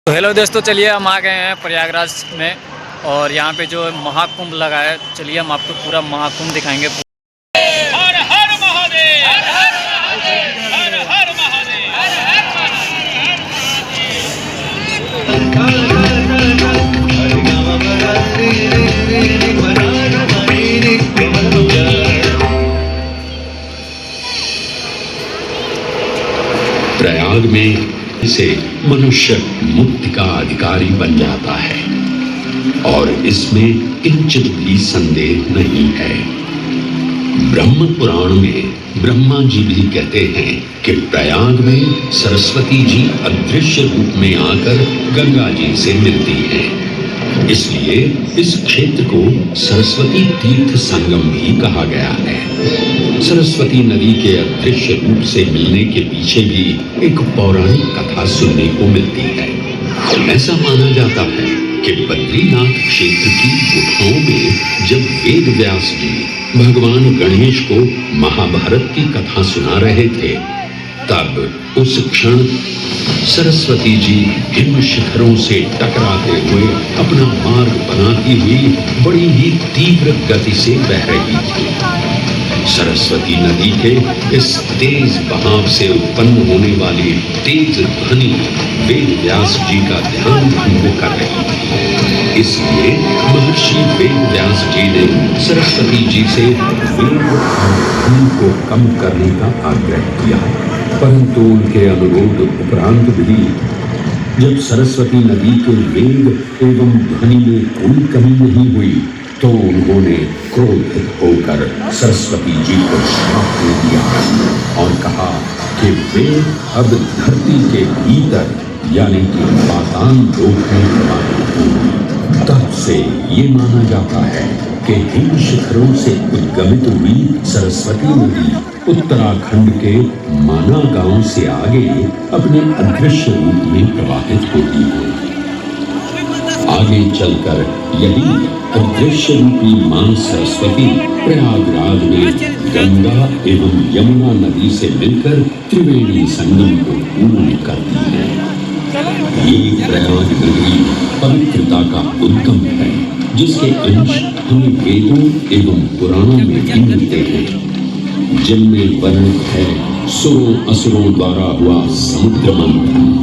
तो हेलो दोस्तों, चलिए हम आ गए हैं प्रयागराज में और यहाँ पे जो महाकुंभ लगा है। चलिए हम आपको पूरा महाकुंभ दिखाएंगे। हर हर महादेव, हर हर महादेव, हर हर महादेव, हर हर प्रयाग में से मनुष्य मुक्ति का अधिकारी बन जाता है और इसमें किंचित भी संदेह नहीं है। ब्रह्म पुराण में ब्रह्मा जी भी कहते हैं कि प्रयाग में सरस्वती जी अदृश्य रूप में आकर गंगा जी से मिलती हैं। इसलिए इस क्षेत्र को सरस्वती तीर्थ संगम भी कहा गया है। सरस्वती नदी के अदृश्य रूप से मिलने के पीछे भी एक पौराणिक कथा सुनने को मिलती है। ऐसा माना जाता है कि बद्रीनाथ क्षेत्र की गुफाओं में जब वेद व्यास जी भगवान गणेश को महाभारत की कथा सुना रहे थे, तब उस क्षण सरस्वती जी हिम शिखरों से टकराते हुए अपना मार्ग बनाती हुई बड़ी ही तीव्र गति से बह रही थी। सरस्वती नदी के इस तेज बहाव से उत्पन्न होने वाली तेज ध्वनि वेद व्यास जी का ध्यान भंग कर रही थी। इसलिए महर्षि वेद व्यास जी ने सरस्वती जी से वेग और ध्वनि को कम करने का आग्रह किया, परंतु उनके अनुरोध उपरांत भी जब सरस्वती नदी के वेग एवं ध्वनि में कोई कमी नहीं हुई तो उन्होंने क्रोधित होकर सरस्वती जी को श्राप दे दिया और कहा कि वे अब धरती के भीतर यानी कि पाताल लोक में प्रवाहित होंगी। तब से ये माना जाता है कि हिम शिखरों से उद्गमित हुई सरस्वती नदी उत्तराखंड के माना गांव से आगे अपने अदृश्य रूप में प्रवाहित होती है। आगे चलकर यही अदृश्य रूपी मां सरस्वती प्रयागराज में गंगा एवं यमुना नदी से मिलकर त्रिवेणी संगम को पूर्ण करती है। ये प्रयाग नगरी पवित्रता का उद्गम है, जिसके अंश हमें वेदों एवं पुराणों में भी मिलते हैं, जिनमें वर्णित है सुरों असुरों द्वारा हुआ समुद्र मंथन।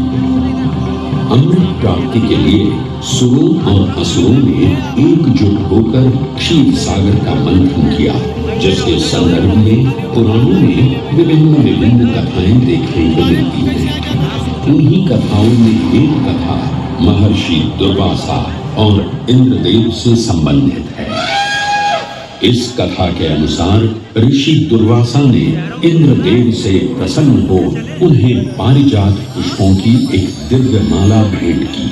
अमृत प्राप्ति के लिए सुरों और असुरों ने एकजुट होकर क्षीर सागर का मंथन किया, जिसके संदर्भ में पुराणों में विभिन्न कथाएं देखने को मिलती हैं। उन्हीं कथाओं में एक कथा महर्षि दुर्वासा और इंद्रदेव से संबंधित है। इस कथा के अनुसार ऋषि दुर्वासा ने इंद्रदेव से प्रसन्न हो उन्हें पारिजात पुष्पों की एक दिव्य माला भेंट की,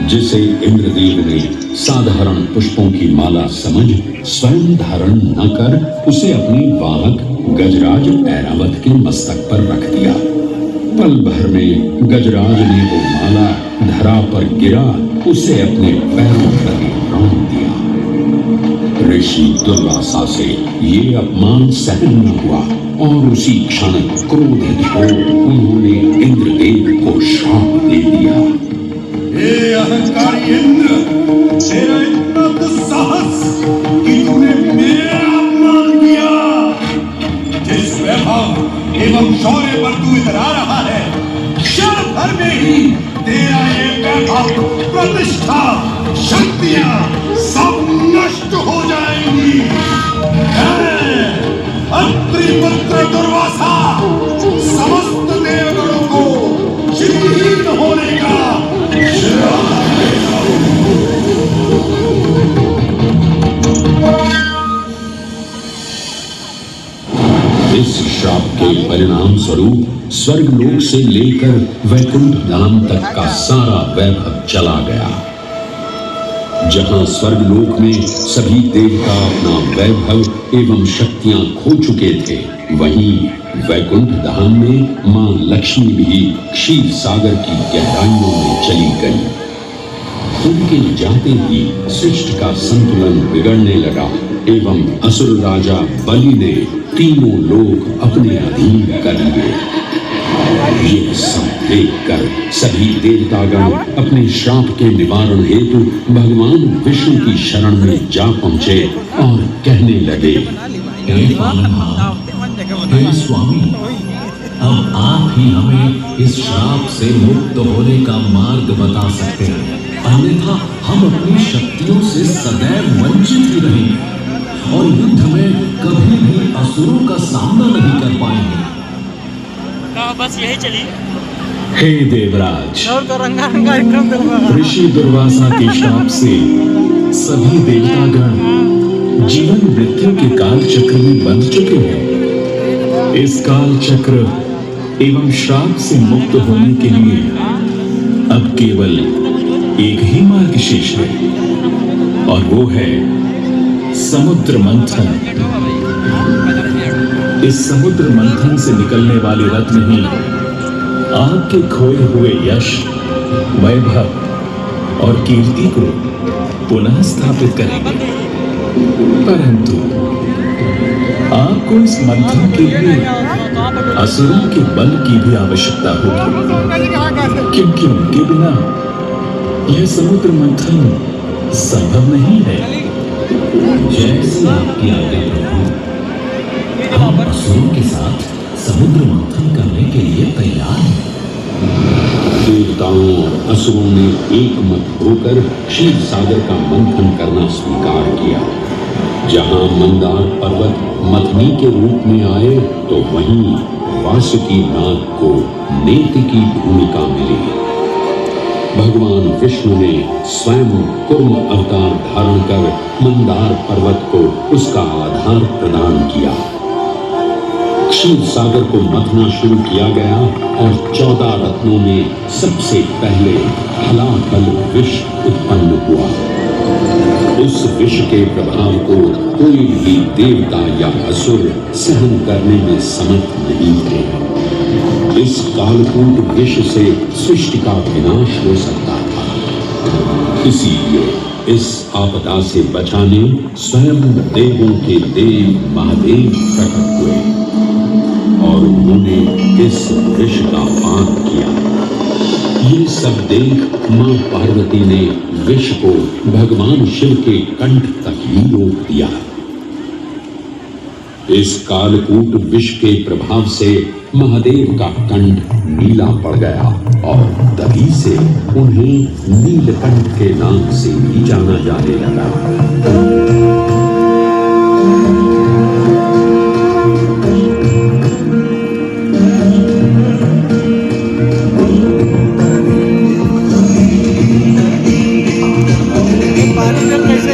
जिसे इंद्रदेव ने साधारण पुष्पों की माला समझ स्वयं धारण न कर उसे अपने वाहक गजराज ऐरावत के मस्तक पर रख दिया। पल भर में गजराज ने वो माला धरा पर गिरा उसे अपने पैरों पर रौंद दिया। ऋषि दुर्वासा से ये अपमान सहन न हुआ और उसी क्षण क्रोधित हो उन्होंने इंद्रदेव को श्राप दे दिया। हे अहंकारी इंद्र, तेरा इतना दुस्साहस कि तूने मेरा अपमान किया। जिस वैभव एवं शौर्य पर तू इधर आ रहा है, क्षण भर में ही तेरा ये वैभव, प्रतिष्ठा, शक्तियां सब नष्ट हो जाएंगी। अत्रिपुत्र दुर्वासा समस्त देवगणों को चिरहीन होने का श्राप देता हूं। इस श्राप के परिणाम स्वरूप स्वर्गलोक से लेकर वैकुंठ धाम तक का सारा वैभव चला गया। जहां स्वर्गलोक में सभी देवता अपना वैभव एवं शक्तियां खो चुके थे, वहीं वैकुंठ धाम में मां लक्ष्मी भी क्षीर सागर की गहराइयों में चली गई। उनके जाते ही सृष्टि का संतुलन बिगड़ने लगा एवं असुर राजा बलि ने तीनों लोक अपने अधीन कर लिए। ये सब देखकर सभी देवतागण अपने श्राप के निवारण हेतु भगवान विष्णु की शरण में जा पहुंचे और कहने लगे, हे पालनहार, हे स्वामी, अब आप ही हमें इस श्राप से मुक्त होने का मार्ग बता सकते हैं, अन्यथा हम अपनी शक्तियों से सदैव वंचित ही रहेंगे और युद्ध में कभी भी असुरों का सामना नहीं कर पाएंगे। बस यही चलिए। हे देवराज, और तो रंगा रंगा एकदम दूंगा। ऋषि दुर्वासा के श्राप से सभी देवतागण जीवन मृत्यु के काल चक्र में बंध चुके हैं। इस काल चक्र एवं श्राप से मुक्त होने के लिए अब केवल एक ही मार्ग शेष है और वो है समुद्र मंथन। इस समुद्र मंथन से निकलने वाले रत्न ही आपके खोए हुए यश, वैभव और कीर्ति को पुनः स्थापित करेंगे। परंतु आपको इस मंथन के लिए असुरों के बल की भी आवश्यकता होगी, क्योंकि उनके बिना यह समुद्र मंथन संभव नहीं है। जैसे आपकी आज्ञा प्रभु, हम असुरों के साथ समुद्र मंथन करने के लिए तैयार हैं। देवताओं और असुरों ने एक मत होकर क्षीर सागर का मंथन करना स्वीकार किया। जहां मंदार पर्वत मथनी के रूप में आए तो वहीं वासुकी नाग को नेति की भूमिका मिली। भगवान विष्णु ने स्वयं कूर्म अवतार धारण कर मंदार पर्वत को उसका आधार प्रदान किया। क्षीर सागर को मथना शुरू किया गया और 14 रत्नों में सबसे पहले हलाहल विष उत्पन्न हुआ। उस विष के प्रभाव को कोई भी देवता या असुर सहन करने में समर्थ नहीं थे। इस कालकूट विष से सृष्टि का विनाश हो सकता था। इसीलिए इस आपदा से बचाने स्वयं देवों के देव महादेव प्रकट हुए और उन्होंने इस विष का पान किया। ये सब देख मां पार्वती ने विष को भगवान शिव के कंठ तक ही रोक दिया। इस कालकूट विष के प्रभाव से महादेव का कंठ नीला पड़ गया और तभी से उन्हें नीलकंठ के नाम से भी जाना जाने लगा। कैसे